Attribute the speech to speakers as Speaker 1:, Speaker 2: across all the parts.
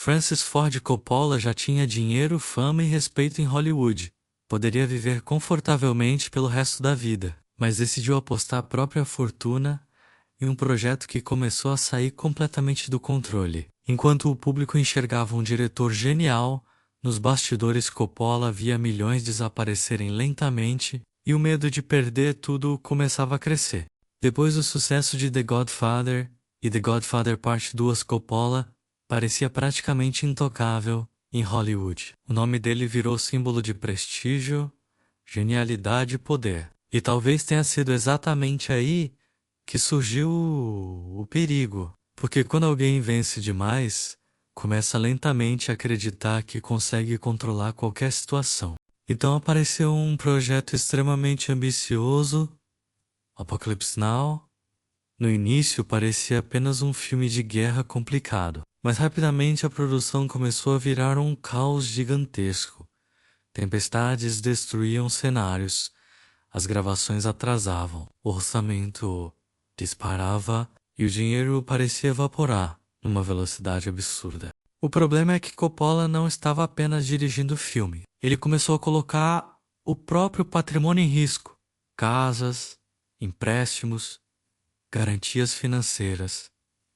Speaker 1: Francis Ford Coppola já tinha dinheiro, fama e respeito em Hollywood. Poderia viver confortavelmente pelo resto da vida, mas decidiu apostar a própria fortuna em um projeto que começou a sair completamente do controle. Enquanto o público enxergava um diretor genial, nos bastidores Coppola via milhões desaparecerem lentamente e o medo de perder tudo começava a crescer. Depois do sucesso de The Godfather e The Godfather Part 2, Coppola parecia praticamente intocável em Hollywood. O nome dele virou símbolo de prestígio, genialidade e poder. E talvez tenha sido exatamente aí que surgiu o perigo. Porque quando alguém vence demais, começa lentamente a acreditar que consegue controlar qualquer situação. Então apareceu um projeto extremamente ambicioso, Apocalypse Now. No início parecia apenas um filme de guerra complicado, mas rapidamente a produção começou a virar um caos gigantesco. Tempestades destruíam cenários, as gravações atrasavam, o orçamento disparava e o dinheiro parecia evaporar numa velocidade absurda. O problema é que Coppola não estava apenas dirigindo o filme. Ele começou a colocar o próprio patrimônio em risco. Casas, empréstimos, garantias financeiras,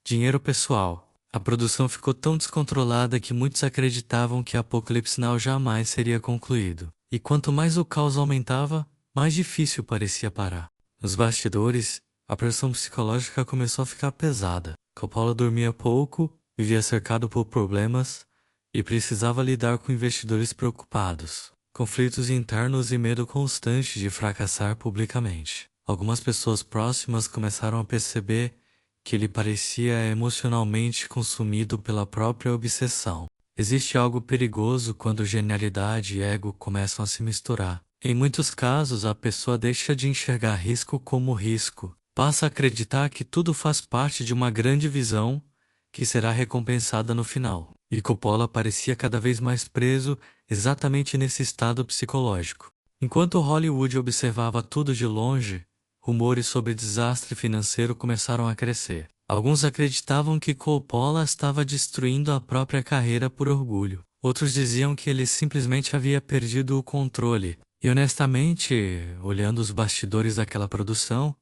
Speaker 1: dinheiro pessoal. A produção ficou tão descontrolada que muitos acreditavam que Apocalypse Now jamais seria concluído. E quanto mais o caos aumentava, mais difícil parecia parar. Nos bastidores, a pressão psicológica começou a ficar pesada. Coppola dormia pouco, vivia cercado por problemas e precisava lidar com investidores preocupados, conflitos internos e medo constante de fracassar publicamente. Algumas pessoas próximas começaram a perceber que ele parecia emocionalmente consumido pela própria obsessão. Existe algo perigoso quando genialidade e ego começam a se misturar. Em muitos casos, a pessoa deixa de enxergar risco como risco, passa a acreditar que tudo faz parte de uma grande visão que será recompensada no final. E Coppola parecia cada vez mais preso exatamente nesse estado psicológico. Enquanto Hollywood observava tudo de longe, rumores sobre desastre financeiro começaram a crescer. Alguns acreditavam que Coppola estava destruindo a própria carreira por orgulho. Outros diziam que ele simplesmente havia perdido o controle. E honestamente, olhando os bastidores daquela produção,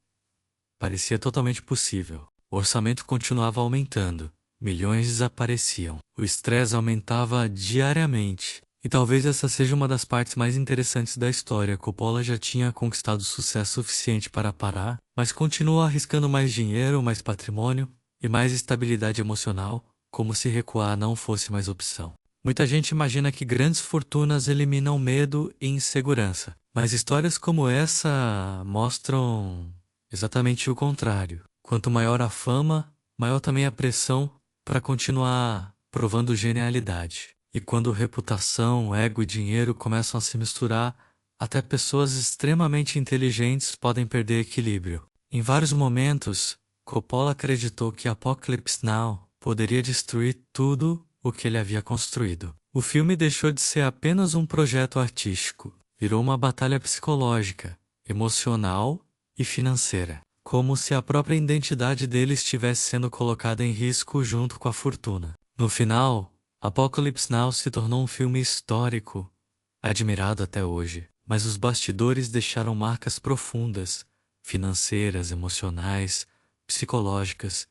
Speaker 1: parecia totalmente possível. O orçamento continuava aumentando. Milhões desapareciam. O estresse aumentava diariamente. E talvez essa seja uma das partes mais interessantes da história. Coppola já tinha conquistado sucesso suficiente para parar, mas continuou arriscando mais dinheiro, mais patrimônio e mais estabilidade emocional, como se recuar não fosse mais opção. Muita gente imagina que grandes fortunas eliminam medo e insegurança, mas histórias como essa mostram exatamente o contrário. Quanto maior a fama, maior também a pressão para continuar provando genialidade. E quando reputação, ego e dinheiro começam a se misturar, até pessoas extremamente inteligentes podem perder equilíbrio. Em vários momentos, Coppola acreditou que Apocalypse Now poderia destruir tudo o que ele havia construído. O filme deixou de ser apenas um projeto artístico, virou uma batalha psicológica, emocional e financeira, como se a própria identidade dele estivesse sendo colocada em risco junto com a fortuna. No final, Apocalypse Now se tornou um filme histórico, admirado até hoje, mas os bastidores deixaram marcas profundas, financeiras, emocionais, psicológicas,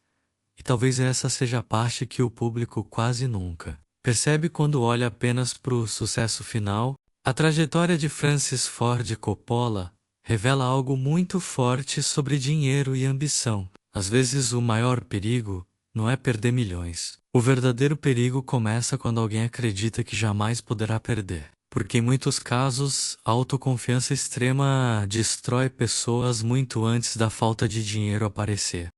Speaker 1: e talvez essa seja a parte que o público quase nunca percebe quando olha apenas para o sucesso final. A trajetória de Francis Ford Coppola revela algo muito forte sobre dinheiro e ambição. Às vezes o maior perigo não é perder milhões. O verdadeiro perigo começa quando alguém acredita que jamais poderá perder. Porque em muitos casos, a autoconfiança extrema destrói pessoas muito antes da falta de dinheiro aparecer.